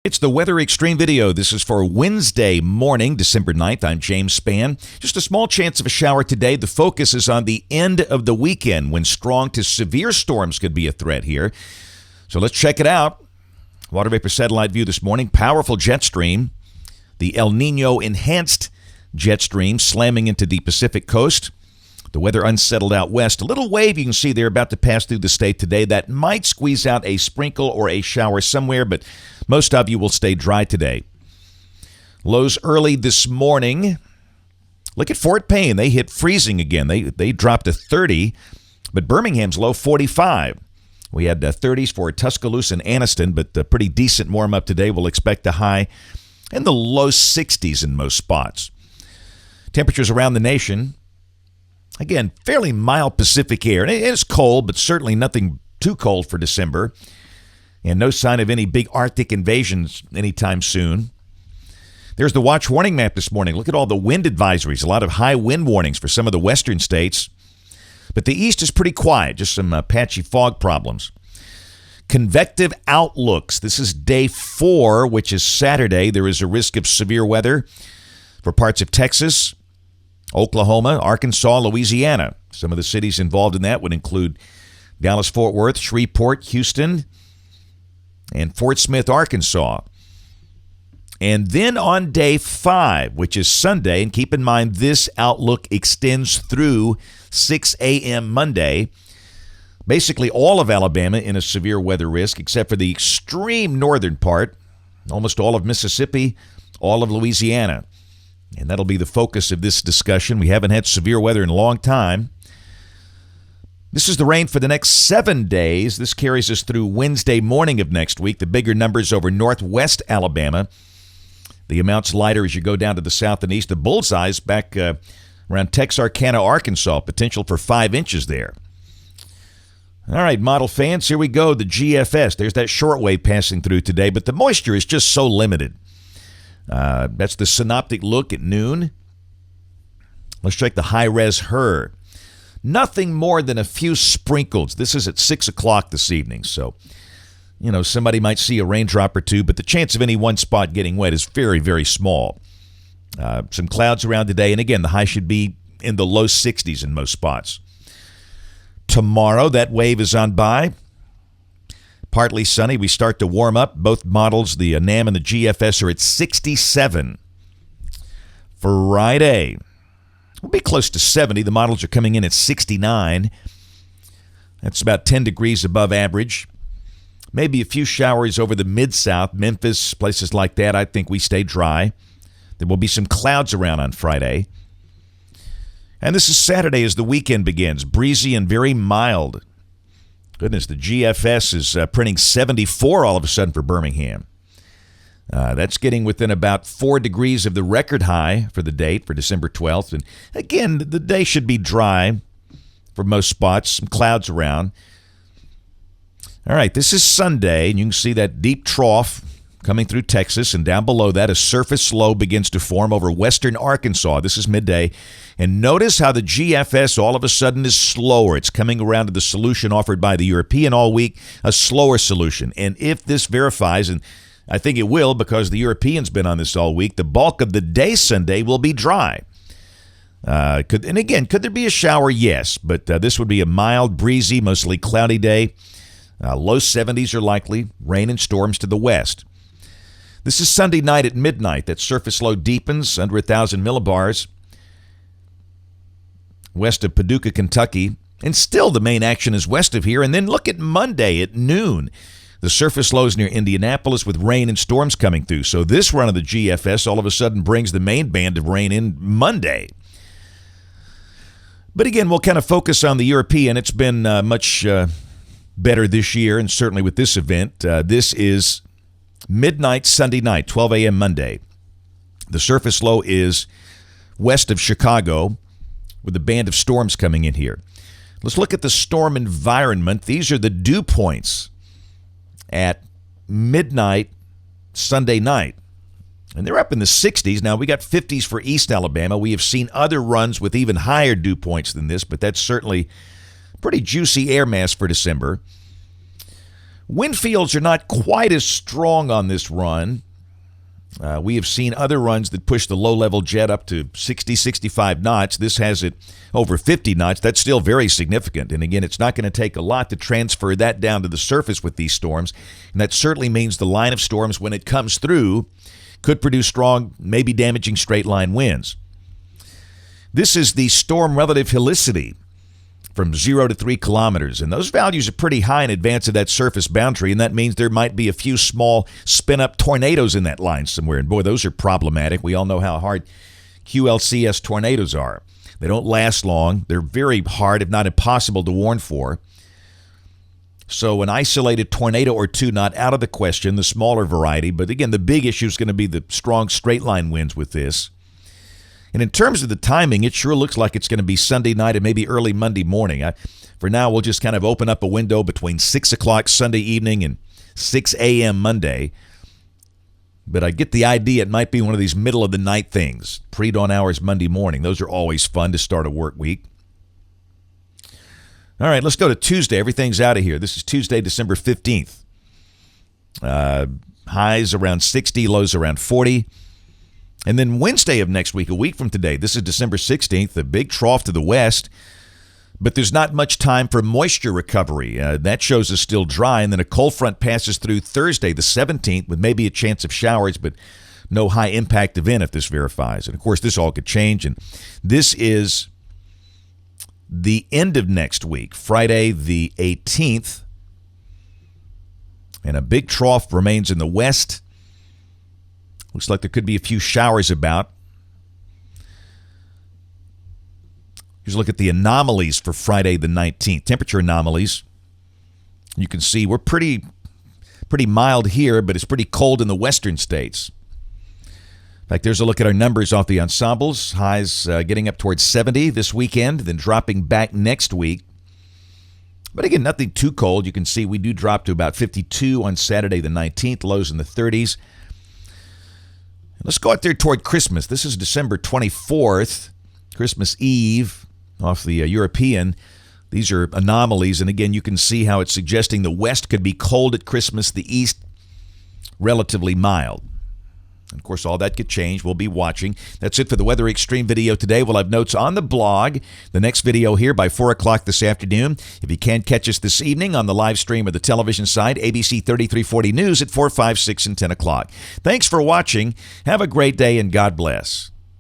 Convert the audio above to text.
It's the Weather Xtreme video. This is for Wednesday morning, December 9th. I'm James Spann. Just a small chance of a shower today. The focus is on the end of the weekend when strong to severe storms could be a threat here. So let's check it out. Water vapor satellite view this morning. Powerful jet stream. The El Nino enhanced jet stream slamming into the Pacific coast. The weather unsettled out west. A little wave you can see there about to pass through the state today. That might squeeze out a sprinkle or a shower somewhere, but most of you will stay dry today. Lows early this morning. Look at Fort Payne. They hit freezing again. They dropped to 30, but Birmingham's low 45. We had 30s for Tuscaloosa and Anniston, but a pretty decent warm-up today. We'll expect a high in the low 60s in most spots. Temperatures around the nation. Again, fairly mild Pacific air. It is cold, but certainly nothing too cold for December. And no sign of any big Arctic invasions anytime soon. There's the watch warning map this morning. Look at all the wind advisories. A lot of high wind warnings for some of the western states. But the east is pretty quiet. Just some patchy fog problems. Convective outlooks. This is day 4, which is Saturday. There is a risk of severe weather for parts of Texas, Oklahoma, Arkansas, Louisiana. Some of the cities involved in that would include Dallas-Fort Worth, Shreveport, Houston, and Fort Smith, Arkansas. And then on day 5, which is Sunday, and keep in mind this outlook extends through 6 a.m. Monday, basically all of Alabama in a severe weather risk, except for the extreme northern part, almost all of Mississippi, all of Louisiana. And that'll be the focus of this discussion. We haven't had severe weather in a long time. This is the rain for the next 7 days. This carries us through Wednesday morning of next week. The bigger numbers over northwest Alabama. The amounts lighter as you go down to the south and east. The bullseyes back around Texarkana, Arkansas. Potential for 5 inches there. All right, model fans, here we go. The GFS. There's that shortwave passing through today, but the moisture is just so limited. That's the synoptic look at noon. Let's check the high-res HER. Nothing more than a few sprinkles. This is at 6 o'clock this evening, so, somebody might see a raindrop or two, but the chance of any one spot getting wet is very, very small. Some clouds around today, and again, the high should be in the low 60s in most spots. Tomorrow, that wave is on by. Partly sunny. We start to warm up. Both models, the NAM and the GFS, are at 67. Friday, we'll be close to 70. The models are coming in at 69. That's about 10 degrees above average. Maybe a few showers over the Mid-South, Memphis, places like that. I think we stay dry. There will be some clouds around on Friday. And this is Saturday as the weekend begins. Breezy and very mild. Goodness, the GFS is printing 74 all of a sudden for Birmingham. That's getting within about 4 degrees of the record high for the date for December 12th. And again, the day should be dry for most spots, some clouds around. All right, this is Sunday, and you can see that deep trough coming through Texas, and down below that, a surface low begins to form over western Arkansas. This is midday. And notice how the GFS all of a sudden is slower. It's coming around to the solution offered by the European all week, a slower solution. And if this verifies, and I think it will because the European's been on this all week, the bulk of the day Sunday will be dry. Could there be a shower? Yes, but this would be a mild, breezy, mostly cloudy day. Low 70s are likely, rain and storms to the west. This is Sunday night at midnight. That surface low deepens under 1,000 millibars west of Paducah, Kentucky. And still the main action is west of here. And then look at Monday at noon. The surface low is near Indianapolis with rain and storms coming through. So this run of the GFS all of a sudden brings the main band of rain in Monday. But again, we'll kind of focus on the European. It's been much better this year, and certainly with this event. This is midnight Sunday night, 12 a.m. Monday. The surface low is west of Chicago with a band of storms coming in here. Let's look at the storm environment. These are the dew points at midnight Sunday night. And they're up in the 60s. Now, we got 50s for East Alabama. We have seen other runs with even higher dew points than this, but that's certainly pretty juicy air mass for December. Wind fields are not quite as strong on this run. We have seen other runs that push the low-level jet up to 60, 65 knots. This has it over 50 knots. That's still very significant. And again, it's not going to take a lot to transfer that down to the surface with these storms. And that certainly means the line of storms, when it comes through, could produce strong, maybe damaging straight-line winds. This is the storm relative helicity from 0 to 3 kilometers. And those values are pretty high in advance of that surface boundary, and that means there might be a few small spin-up tornadoes in that line somewhere. And boy, those are problematic. We all know how hard QLCS tornadoes are. They don't last long. They're very hard, if not impossible, to warn for. So an isolated tornado or two not out of the question, the smaller variety. But again, the big issue is going to be the strong straight-line winds with this. And in terms of the timing, it sure looks like it's going to be Sunday night and maybe early Monday morning. For now, we'll just kind of open up a window between 6 o'clock Sunday evening and 6 a.m. Monday. But I get the idea it might be one of these middle-of-the-night things, pre-dawn hours Monday morning. Those are always fun to start a work week. All right, let's go to Tuesday. Everything's out of here. This is Tuesday, December 15th. Highs around 60, lows around 40. And then Wednesday of next week, a week from today, this is December 16th, the big trough to the west. But there's not much time for moisture recovery. That shows us still dry. And then a cold front passes through Thursday, the 17th, with maybe a chance of showers, but no high impact event if this verifies. And, of course, this all could change. And this is the end of next week, Friday the 18th. And a big trough remains in the west. Looks like there could be a few showers about. Here's a look at the anomalies for Friday the 19th. Temperature anomalies. You can see we're pretty mild here, but it's pretty cold in the western states. In fact, there's a look at our numbers off the ensembles. Highs getting up towards 70 this weekend, then dropping back next week. But again, nothing too cold. You can see we do drop to about 52 on Saturday the 19th, lows in the 30s. Let's go out there toward Christmas. This is December 24th, Christmas Eve, off the European. These are anomalies, and again, you can see how it's suggesting the west could be cold at Christmas, the east relatively mild. And of course, all that could change. We'll be watching. That's it for the Weather Xtreme video today. We'll have notes on the blog. The next video here by 4 o'clock this afternoon. If you can't catch us this evening on the live stream or the television side, ABC 3340 News at 4, 5, 6, and 10 o'clock. Thanks for watching. Have a great day, and God bless.